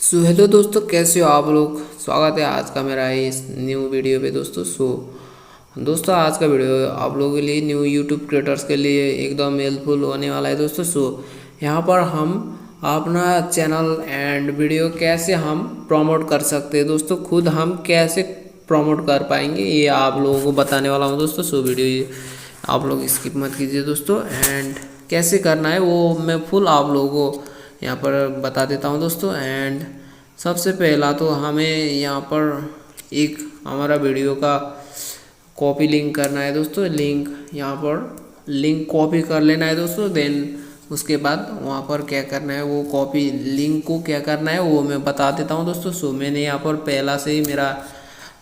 Hello दोस्तों, कैसे हो आप लोग। स्वागत है आज का मेरा इस न्यू वीडियो पे दोस्तों। दोस्तों आज का वीडियो आप लोगों के लिए, न्यू यूट्यूब क्रिएटर्स के लिए एकदम हेल्पफुल होने वाला है दोस्तों। यहाँ पर हम अपना चैनल एंड वीडियो कैसे हम प्रमोट कर सकते हैं दोस्तों, खुद हम कैसे प्रमोट कर पाएंगे ये आप लोगों को बताने वाला हूँ दोस्तों। वीडियो ये आप लोग स्किप मत कीजिए दोस्तों। एंड कैसे करना है वो मैं फुल आप लोगों को यहाँ पर बता देता हूँ दोस्तों। एंड सबसे पहला तो हमें यहाँ पर एक हमारा वीडियो का कॉपी लिंक करना है दोस्तों। यहाँ पर लिंक कॉपी कर लेना है दोस्तों। देन उसके बाद वहाँ पर क्या करना है, वो कॉपी लिंक को क्या करना है वो मैं बता देता हूँ दोस्तों। मैंने यहाँ पर पहला से ही मेरा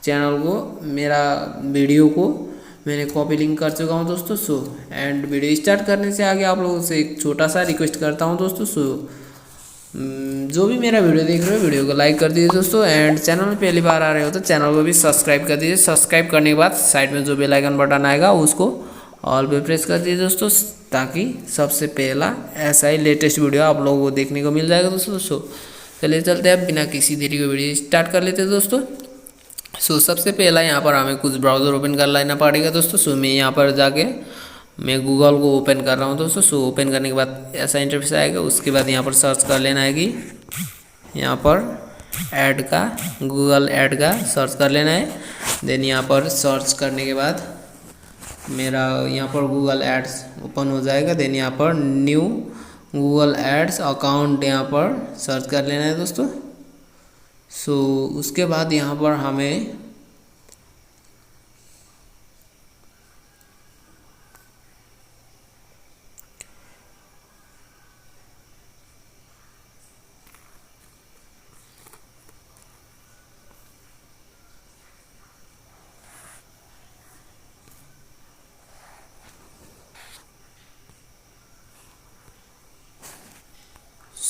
चैनल को, मेरा वीडियो को मैंने कॉपी लिंक कर चुका हूँ दोस्तों। एंड वीडियो स्टार्ट करने से आगे आप लोगों से एक छोटा सा रिक्वेस्ट करता हूँ दोस्तों। जो भी मेरा वीडियो देख रहे हो वीडियो को लाइक कर दीजिए दोस्तों। एंड चैनल में पहली बार आ रहे हो तो चैनल को भी सब्सक्राइब कर दीजिए। सब्सक्राइब करने के बाद साइड में जो बेल आइकन बटन आएगा उसको ऑल पे प्रेस कर दीजिए दोस्तों, ताकि सबसे पहला ऐसा ही लेटेस्ट वीडियो आप लोगों को देखने को मिल जाएगा दोस्तों। चलिए चलते हैं, बिना किसी देरी को वीडियो स्टार्ट कर लेते हैं दोस्तों। सबसे पहला यहाँ पर हमें कुछ ब्राउज़र ओपन कर लेना पड़ेगा दोस्तों। मैं यहाँ पर जाके मैं गूगल को ओपन कर रहा हूँ दोस्तों। ओपन करने के बाद ऐसा इंटरफेस आएगा। उसके बाद यहाँ पर सर्च कर लेना है कि यहाँ पर ऐड का, गूगल ऐड का सर्च कर लेना है। देन यहाँ पर सर्च करने के बाद मेरा यहाँ पर गूगल एड्स ओपन हो जाएगा। देन यहाँ पर न्यू गूगल एड्स अकाउंट यहाँ पर सर्च कर लेना है दोस्तों। उसके बाद यहाँ पर हमें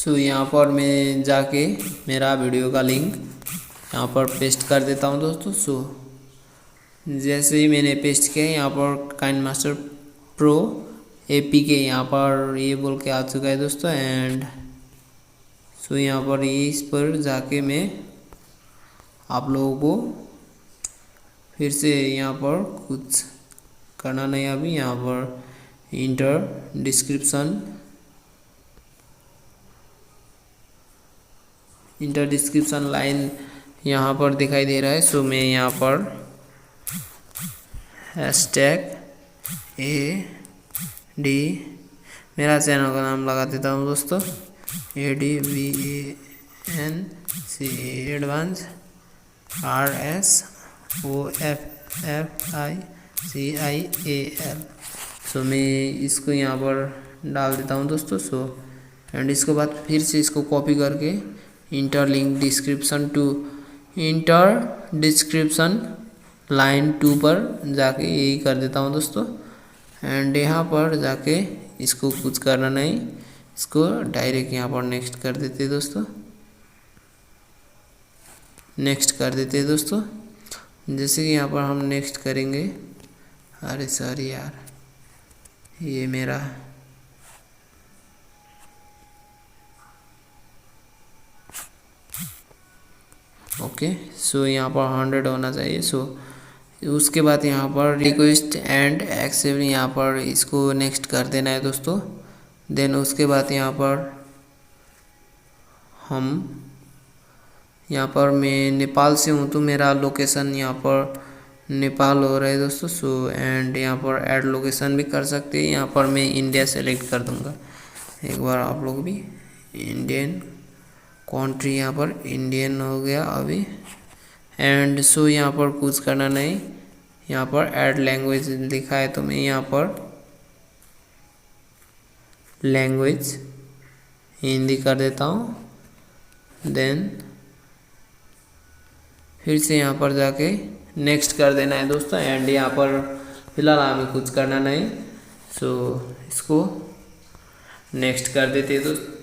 यहाँ पर मैं जाके मेरा वीडियो का लिंक यहाँ पर पेस्ट कर देता हूँ दोस्तों। जैसे ही मैंने पेस्ट किया, यहाँ पर काइनमास्टर प्रो APK यहाँ पर ये बोल के आ चुका है दोस्तों। एंड यहाँ पर ये इस पर जाके मैं आप लोगों को फिर से यहाँ पर कुछ करना नहीं, अभी यहाँ पर इंटर डिस्क्रिप्शन लाइन यहाँ पर दिखाई दे रहा है। मैं यहाँ पर #AD मेरा चैनल का नाम लगा देता हूँ दोस्तों। ADVANC advance RSOFFICIAL। मैं इसको यहाँ पर डाल देता हूँ दोस्तों। एंड इसके बाद फिर से इसको कॉपी करके इंटर डिस्क्रिप्शन लाइन 2 पर जाके यही कर देता हूँ दोस्तों। एंड यहाँ पर जाके इसको कुछ करना नहीं, इसको डायरेक्ट यहाँ पर नेक्स्ट कर देते हैं दोस्तों। जैसे कि यहाँ पर हम नेक्स्ट करेंगे, अरे सॉरी यार, ये मेरा ओके। यहाँ पर 100 होना चाहिए। उसके बाद यहाँ पर रिक्वेस्ट एंड एक्सेप्ट यहाँ पर इसको नेक्स्ट कर देना है दोस्तों। देन उसके बाद यहाँ पर मैं नेपाल से हूँ तो मेरा लोकेशन यहाँ पर नेपाल हो रहा है दोस्तों। एंड यहाँ पर ऐड लोकेशन भी कर सकते हैं। यहाँ पर मैं इंडिया सेलेक्ट कर दूँगा। एक बार आप लोग भी इंडियन कंट्री, यहाँ पर इंडियन हो गया अभी। एंड यहाँ पर कुछ करना नहीं, यहाँ पर ऐड लैंग्वेज लिखा है तो मैं यहाँ पर लैंग्वेज हिंदी कर देता हूँ। देन फिर से यहाँ पर जाके नेक्स्ट कर देना है दोस्तों। एंड यहाँ पर फिलहाल हमें कुछ करना नहीं, इसको नेक्स्ट कर देते हैं दोस्तों।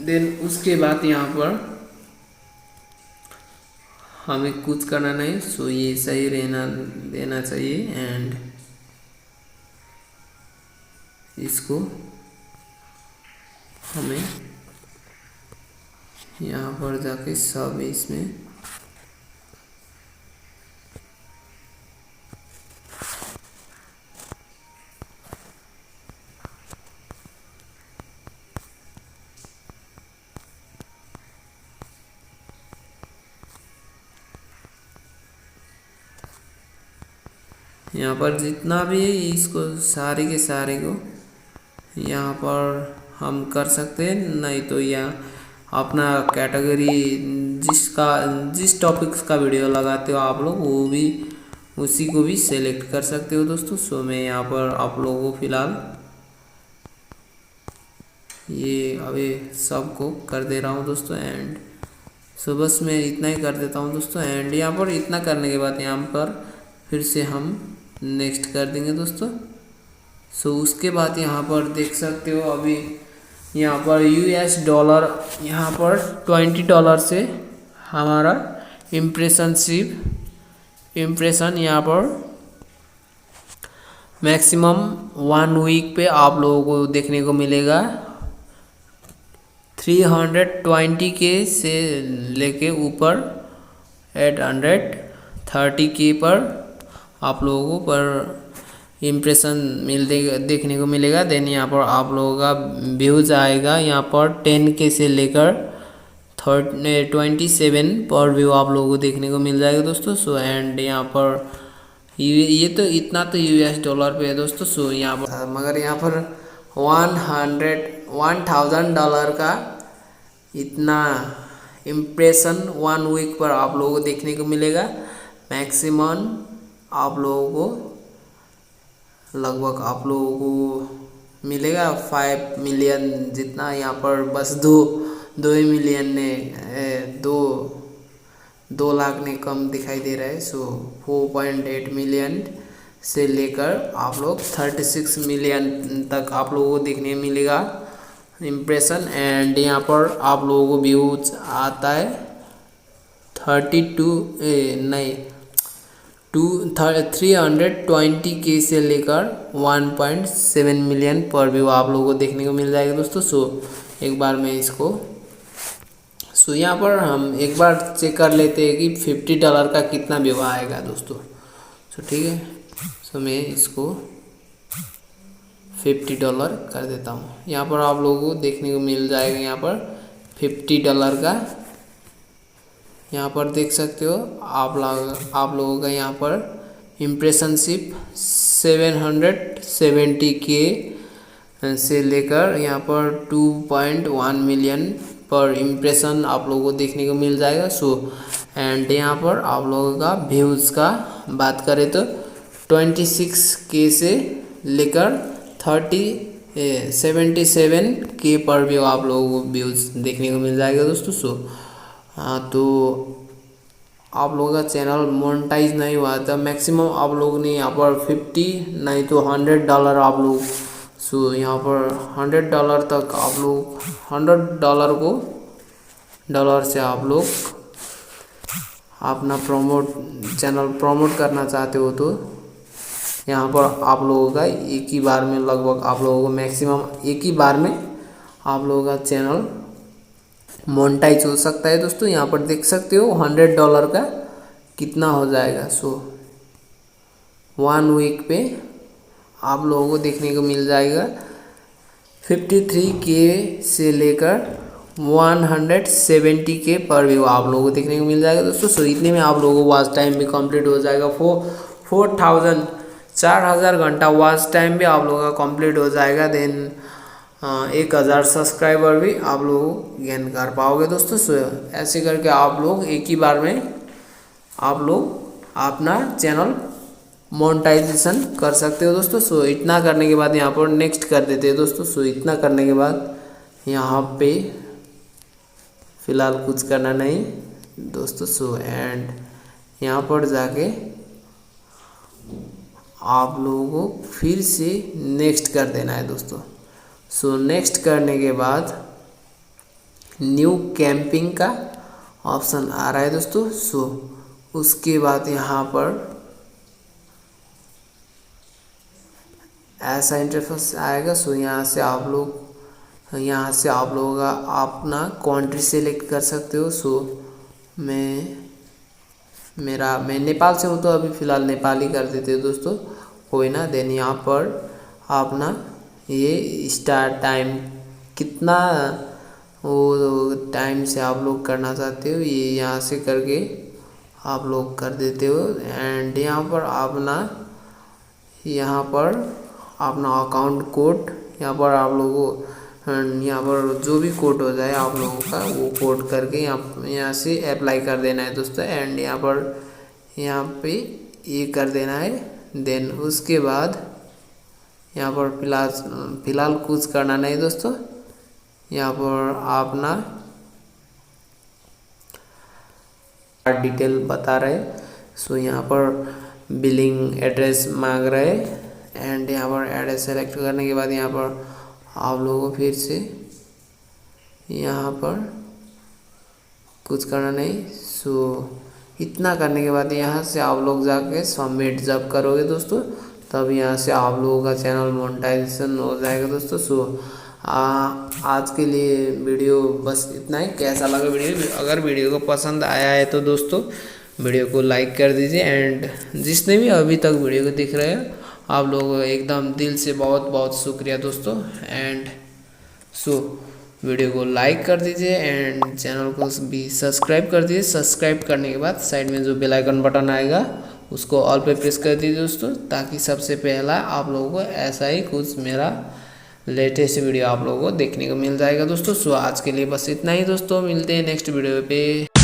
देन उसके बाद यहाँ पर हमें कुछ करना नहीं, ये सही रहना देना चाहिए। एंड इसको हमें यहाँ पर जाके सब इसमें यहाँ पर जितना भी है इसको सारे के सारे को यहाँ पर हम कर सकते हैं, नहीं तो यहाँ अपना कैटेगरी जिस टॉपिक्स का वीडियो लगाते हो आप लोग वो भी उसी को भी सेलेक्ट कर सकते हो दोस्तों। सो मैं यहाँ पर आप लोगों को फ़िलहाल ये अभी सबको कर दे रहा हूँ दोस्तों। एंड सो बस मैं इतना ही कर देता हूँ दोस्तों। एंड यहाँ पर इतना करने के बाद यहाँ पर फिर से हम नेक्स्ट कर देंगे दोस्तों। सो उसके बाद यहाँ पर देख सकते हो अभी यहाँ पर $, यहाँ पर $20 से हमारा इम्प्रेशन यहाँ पर मैक्सिमम 1 वीक पे आप लोगों को देखने को मिलेगा। 320K से लेके ऊपर 830K पर आप लोगों को पर इम्प्रेशन देखने को मिलेगा। देन यहाँ पर आप लोगों का व्यूज आएगा यहाँ पर 10K से लेकर 27 पर व्यू आप लोगों को देखने को मिल जाएगा दोस्तों। सो एंड यहाँ पर ये तो इतना तो $, पे है दोस्तों। सो यहाँ पर मगर यहाँ पर $1000 का इतना इम्प्रेशन 1 वीक पर आप लोगों को देखने को मिलेगा। मैक्सिमम आप लोगों को लगभग आप लोगों को मिलेगा 5 मिलियन जितना। यहाँ पर बस 2 ही मिलियन ने 2 लाख ने कम दिखाई दे रहा है। सो 4.8 मिलियन से लेकर आप लोग 36 मिलियन तक आप लोगों को देखने मिलेगा इम्प्रेशन। एंड यहाँ पर आप लोगों को व्यूज आता है 320K से लेकर 1.7 मिलियन पर व्यू आप लोगों को देखने को मिल जाएगा दोस्तों। सो एक बार मैं इसको यहाँ पर हम एक बार चेक कर लेते हैं कि $50 का कितना व्यू आएगा दोस्तों। सो ठीक है, सो मैं इसको $50 कर देता हूँ। यहाँ पर आप लोगों को देखने को मिल जाएगा यहाँ पर $50 का। यहाँ पर देख सकते हो आप लोगों का यहाँ पर इम्प्रेशनशिप 770K से लेकर यहाँ पर 2.1 मिलियन पर इम्प्रेशन आप लोगों को देखने को मिल जाएगा। सो एंड यहाँ पर आप लोगों का व्यूज़ का बात करें तो 26K से लेकर 77K पर व्यू आप लोगों को व्यूज़ देखने को मिल जाएगा दोस्तों। सो हाँ, तो आप लोगों का चैनल मोनेटाइज नहीं हुआ था, मैक्सिमम आप लोग ने यहाँ पर 50 नहीं तो $100 आप लोग। सो यहाँ पर $100 तक आप लोग $100 को डॉलर से आप लोग अपना चैनल प्रमोट करना चाहते हो तो यहाँ पर आप लोगों का एक ही बार में लगभग आप लोगों को मैक्सिमम एक ही बार में आप लोगों का चैनल मोनेटाइज हो सकता है दोस्तों। यहाँ पर देख सकते हो $100 का कितना हो जाएगा। सो 1 वीक पे आप लोगों को देखने को मिल जाएगा 53K से लेकर 170K पर व्यू आप लोगों को देखने को मिल जाएगा दोस्तों। सो इतने में आप लोगों को वॉच टाइम भी कंप्लीट हो जाएगा। 4,000 घंटा वॉच टाइम भी आप लोगों का कंप्लीट हो जाएगा। देन 1000 सब्सक्राइबर भी आप लोग गेन कर पाओगे दोस्तों। सो ऐसे करके आप लोग एक ही बार में आप लोग अपना चैनल मोनेटाइजेशन कर सकते हो दोस्तों। सो इतना करने के बाद यहाँ पर नेक्स्ट कर देते हैं दोस्तों। सो इतना करने के बाद यहाँ पे फ़िलहाल कुछ करना नहीं दोस्तों। सो एंड यहाँ पर जाके आप लोगों को फिर से नेक्स्ट कर देना है दोस्तों। सो नेक्स्ट करने के बाद न्यू कैंपिंग का ऑप्शन आ रहा है दोस्तों। सो उसके बाद यहाँ पर ऐसा इंटरफेस आएगा। सो यहाँ से आप लोग यहाँ से आप लोगों का अपना कंट्री सेलेक्ट कर सकते हो। सो मैं नेपाल से हूँ तो अभी फ़िलहाल नेपाल ही कर देते हो दोस्तों, कोई ना। देन यहाँ पर अपना ये स्टार्ट टाइम कितना वो टाइम से आप लोग करना चाहते हो ये यहाँ से करके आप लोग कर देते हो। एंड यहाँ पर अपना अकाउंट कोड यहाँ पर आप लोगों यहाँ पर जो भी कोड हो जाए आप लोगों का वो कोड करके यहाँ से अप्लाई कर देना है दोस्तों। एंड यहाँ पे ये कर देना है। देन उसके बाद यहाँ पर फिलहाल कुछ करना नहीं दोस्तों। यहाँ पर अपना डिटेल बता रहे। सो यहाँ पर बिलिंग एड्रेस मांग रहे। एंड यहाँ पर एड्रेस सेलेक्ट करने के बाद यहाँ पर आप लोगों को फिर से यहाँ पर कुछ करना नहीं। सो इतना करने के बाद यहाँ से आप लोग जाके सबमिट जब करोगे दोस्तों, तब यहाँ से आप लोगों का चैनल मोनेटाइजेशन हो जाएगा दोस्तों। सो आज के लिए वीडियो बस इतना ही। कैसा लगा वीडियो? अगर वीडियो को पसंद आया है तो दोस्तों वीडियो को लाइक कर दीजिए। एंड जिसने भी अभी तक वीडियो को देख रहे हैं आप लोगों को एकदम दिल से बहुत बहुत शुक्रिया दोस्तों। एंड सो वीडियो को लाइक कर दीजिए एंड चैनल को भी सब्सक्राइब कर दीजिए। सब्सक्राइब करने के बाद साइड में जो बेल आइकन बटन आएगा उसको ऑल पे प्रेस कर दीजिए दोस्तों, ताकि सबसे पहला आप लोगों को ऐसा ही कुछ मेरा लेटेस्ट वीडियो आप लोगों को देखने को मिल जाएगा दोस्तों। सो आज के लिए बस इतना ही दोस्तों, मिलते हैं नेक्स्ट वीडियो पे।